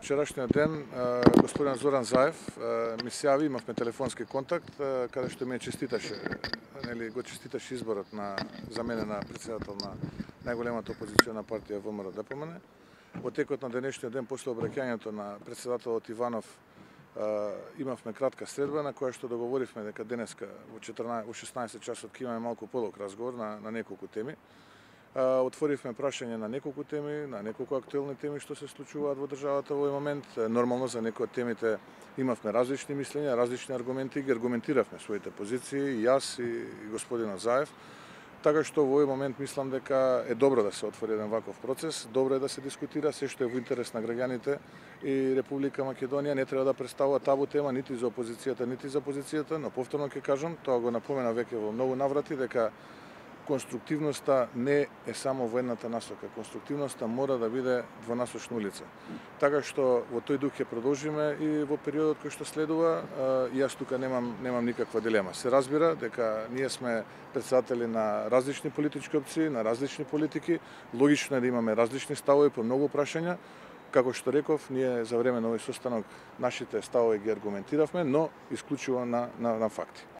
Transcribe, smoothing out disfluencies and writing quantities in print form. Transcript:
вчерашниот ден господин Зоран Заев ми се јави, имавме телефонски контакт, каде што ме честиташе, го честиташе изборот за мене на претседател на најголемата опозициона партија ВМРО-ДПМН. Во текот на денешниот ден, после обраќањето на претседателот Иванов, имавме кратка средба на која што договоривме дека денеска во 16 часот ќе имаме малку подолг разговор на неколку теми. Отворивме прашање на неколку теми, на неколку актуелни теми што се случуваат во државата во овој момент. Нормално за некои од темите имавме различни мислења, различни аргументи, ги аргументиравме своите позиции, и јас и господинот Заев. Така што во овој момент мислам дека е добро да се отвори еден ваков процес, добро е да се дискутира се што е во интерес на граѓаните и Република Македонија не треба да представува табу тема нити за опозицијата, нити за позицијата, но повторно ќе кажам, тоа го напомена веќе во многу наврати, дека конструктивноста не е само во едната насока. Конструктивноста мора да биде двонасочна улица. Така што во тој дух ќе продолжиме и во периодот кој што следува. Јас тука немам никаква дилема. Се разбира дека ние сме претседатели на различни политички опции, на различни политики. Логично е да имаме различни ставови по многу прашања. Како што реков, ние за време на овој состанок нашите ставови ги аргументиравме, но исклучиво на факти.